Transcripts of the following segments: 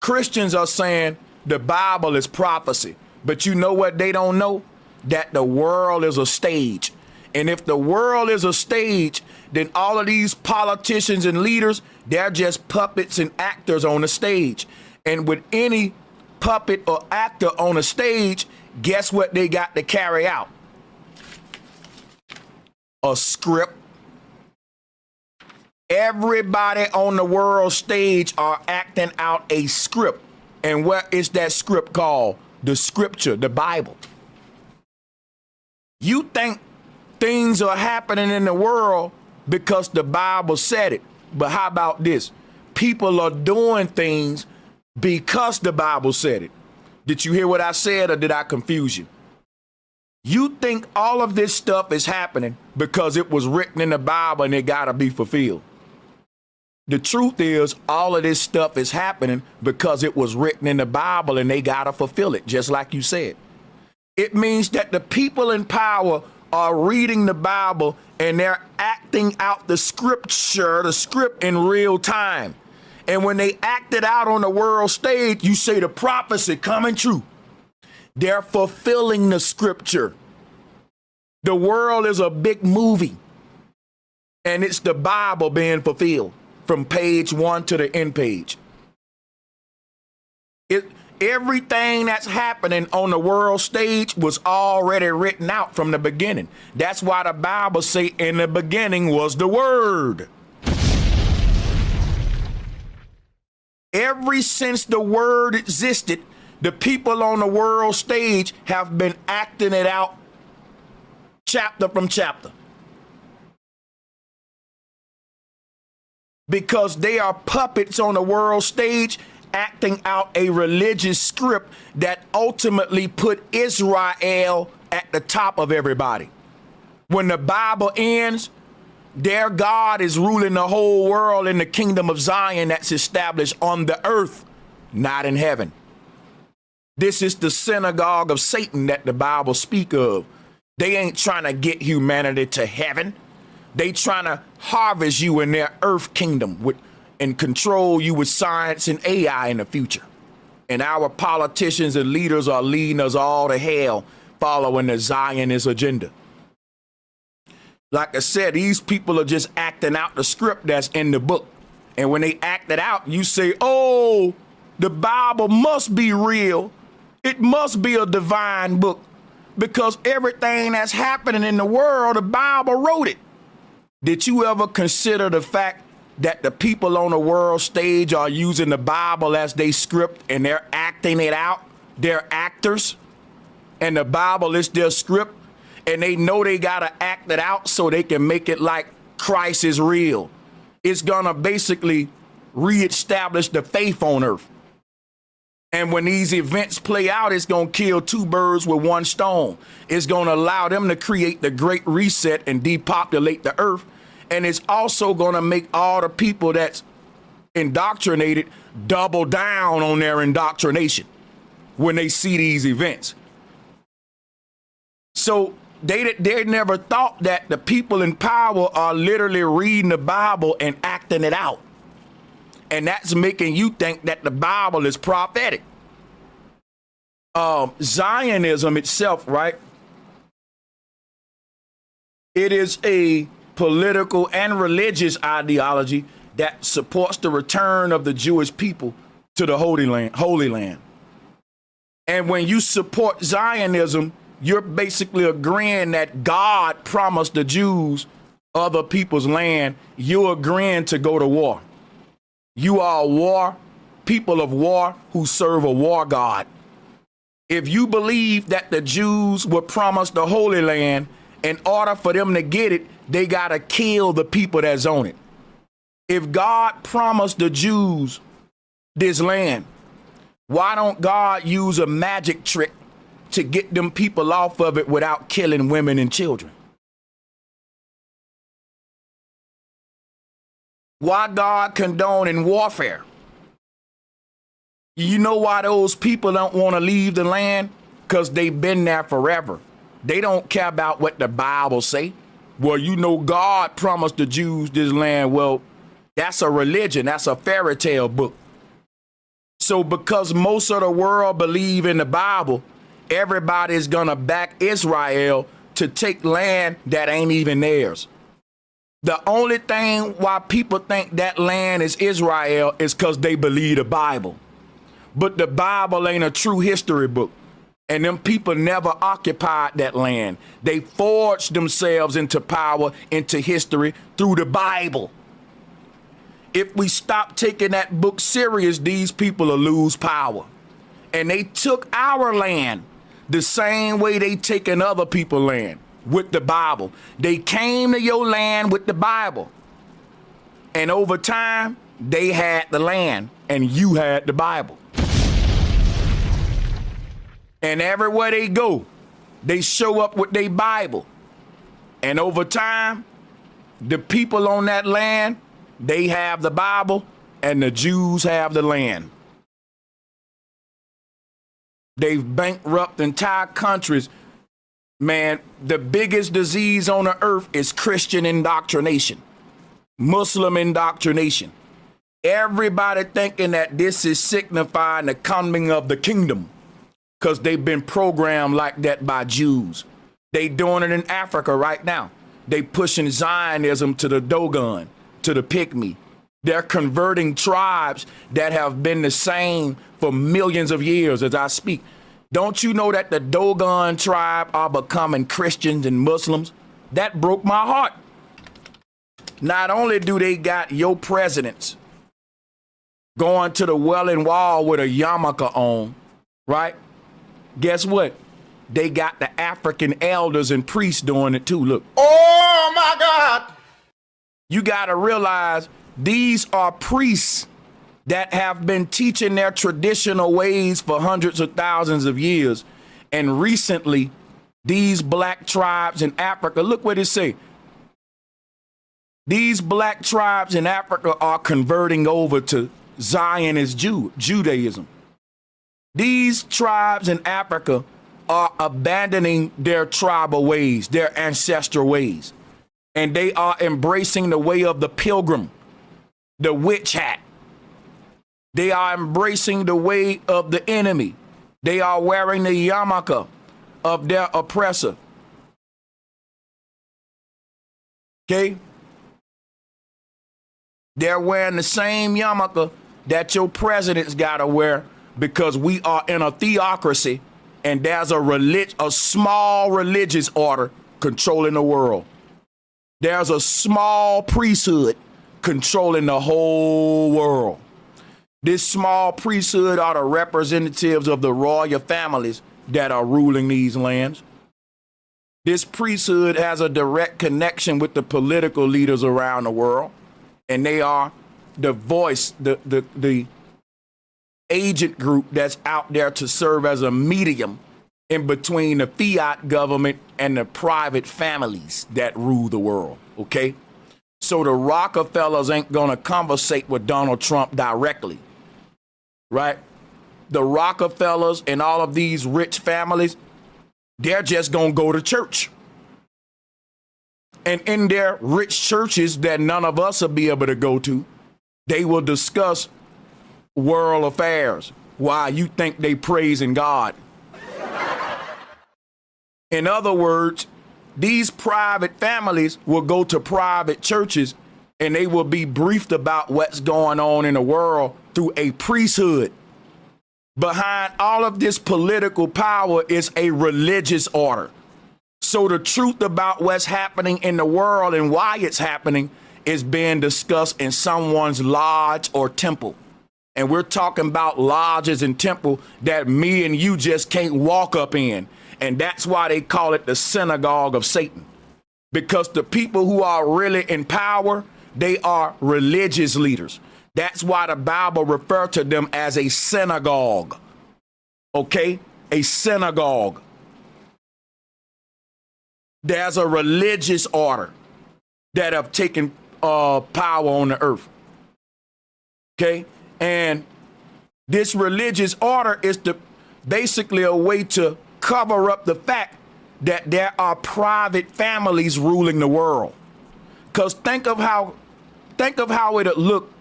Christians are saying the Bible is prophecy. But you know what they don't know? That the world is a stage. And if the world is a stage, then all of these politicians and leaders, they're just puppets and actors on the stage. And with any puppet or actor on a stage, guess what they got to carry out? A script. Everybody on the world stage are acting out a script. And what is that script called? The scripture, the Bible. You think things are happening in the world because the Bible said it. But how about this? People are doing things because the Bible said it. Did you hear what I said, or did I confuse you? You think all of this stuff is happening because it was written in the Bible and it got to be fulfilled. The truth is, all of this stuff is happening because it was written in the Bible and they got to fulfill it, just like you said. It means that the people in power are reading the Bible and they're acting out the scripture, the script in real time. And when they act it out on the world stage, you say the prophecy coming true. They're fulfilling the scripture. The world is a big movie, and it's the Bible being fulfilled from page 1 to the end page. Everything that's happening on the world stage was already written out from the beginning. That's why the Bible say in the beginning was the Word. Ever since the Word existed, the people on the world stage have been acting it out chapter from chapter. Because they are puppets on the world stage acting out a religious script that ultimately put Israel at the top of everybody. When the Bible ends, their God is ruling the whole world in the kingdom of Zion that's established on the earth, not in heaven. This is the synagogue of Satan that the Bible speak of. They ain't trying to get humanity to heaven. They trying to harvest you in their earth kingdom and control you with science and AI in the future. And our politicians and leaders are leading us all to hell following the Zionist agenda. Like I said, these people are just acting out the script that's in the book. And when they act it out, you say, oh, the Bible must be real. It must be a divine book because everything that's happening in the world, the Bible wrote it. Did you ever consider the fact that the people on the world stage are using the Bible as they script and they're acting it out? They're actors and the Bible is their script, and they know they got to act it out so they can make it like Christ is real. It's going to basically reestablish the faith on earth. And when these events play out, it's going to kill two birds with one stone. It's going to allow them to create the great reset and depopulate the earth. And it's also going to make all the people that's indoctrinated double down on their indoctrination when they see these events. So they never thought that the people in power are literally reading the Bible and acting it out. And that's making you think that the Bible is prophetic. Zionism itself, right? It is a political and religious ideology that supports the return of the Jewish people to the Holy Land. And when you support Zionism, you're basically agreeing that God promised the Jews other people's land. You're agreeing to go to war. You are people of war who serve a war God. If you believe that the Jews were promised the Holy Land, in order for them to get it, they got to kill the people that's on it. If God promised the Jews this land, why don't God use a magic trick to get them people off of it without killing women and children? Why God condoning warfare? You know why those people don't want to leave the land? Because they've been there forever. They don't care about what the Bible say. Well, you know, God promised the Jews this land. Well, that's a religion. That's a fairy tale book. So because most of the world believe in the Bible, everybody's gonna back Israel to take land that ain't even theirs. The only thing why people think that land is Israel is because they believe the Bible. But the Bible ain't a true history book. And them people never occupied that land. They forged themselves into power, into history through the Bible. If we stop taking that book serious, these people will lose power. And they took our land the same way they taken other people's land, with the Bible. They came to your land with the Bible. And over time, they had the land and you had the Bible. And everywhere they go, they show up with their Bible. And over time, the people on that land, they have the Bible and the Jews have the land. They've bankrupted entire countries. Man, the biggest disease on the earth is Christian indoctrination, Muslim indoctrination. Everybody thinking that this is signifying the coming of the kingdom, because they've been programmed like that by Jews. They doing it in Africa right now. They pushing Zionism to the Dogon, to the Pygmy. They're converting tribes that have been the same for millions of years as I speak. Don't you know that the Dogon tribe are becoming Christians and Muslims? That broke my heart. Not only do they got your presidents going to the Wailing Wall with a yarmulke on, right? Guess what? They got the African elders and priests doing it too. Look. Oh my God. You got to realize these are priests that have been teaching their traditional ways for hundreds of thousands of years. And recently, these black tribes in Africa, look what it say. These black tribes in Africa are converting over to Zionist Judaism. These tribes in Africa are abandoning their tribal ways, their ancestral ways. And they are embracing the way of the pilgrim, the witch hat. They are embracing the way of the enemy. They are wearing the yarmulke of their oppressor. Okay? They're wearing the same yarmulke that your president's got to wear, because we are in a theocracy and there's a small religious order controlling the world. There's a small priesthood controlling the whole world. This small priesthood are the representatives of the royal families that are ruling these lands. This priesthood has a direct connection with the political leaders around the world, and they are the voice, the agent group that's out there to serve as a medium in between the fiat government and the private families that rule the world, okay? So the Rockefellers ain't gonna conversate with Donald Trump directly, right? The Rockefellers and all of these rich families, they're just gonna go to church. And in their rich churches that none of us will be able to go to, they will discuss world affairs. Why you think they praising God? In other words, these private families will go to private churches and they will be briefed about what's going on in the world through a priesthood. Behind all of this political power is a religious order. So the truth about what's happening in the world and why it's happening is being discussed in someone's lodge or temple. And we're talking about lodges and temple that me and you just can't walk up in. And that's why they call it the synagogue of Satan. Because the people who are really in power, they are religious leaders. That's why the Bible refers to them as a synagogue. Okay? A synagogue. There's a religious order that have taken power on the earth. Okay? And this religious order is basically a way to cover up the fact that there are private families ruling the world. Because think of how it'll look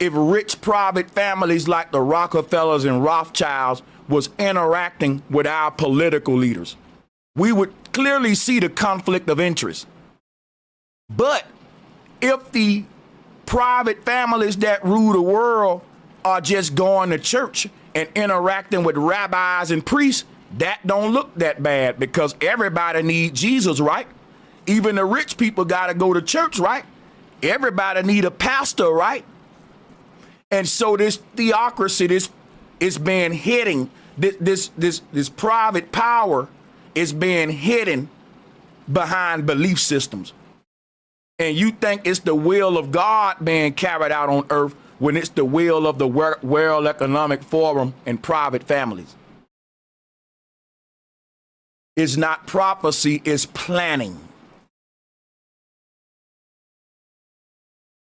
if rich private families like the Rockefellers and Rothschilds was interacting with our political leaders. We would clearly see the conflict of interest. But if the private families that rule the world are just going to church and interacting with rabbis and priests, that don't look that bad, because everybody needs Jesus, right? Even the rich people got to go to church, right? Everybody need a pastor, right? And so this theocracy, this is being hidden. This private power is being hidden behind belief systems. And you think it's the will of God being carried out on earth when it's the will of the World Economic Forum and private families. It's not prophecy, it's planning.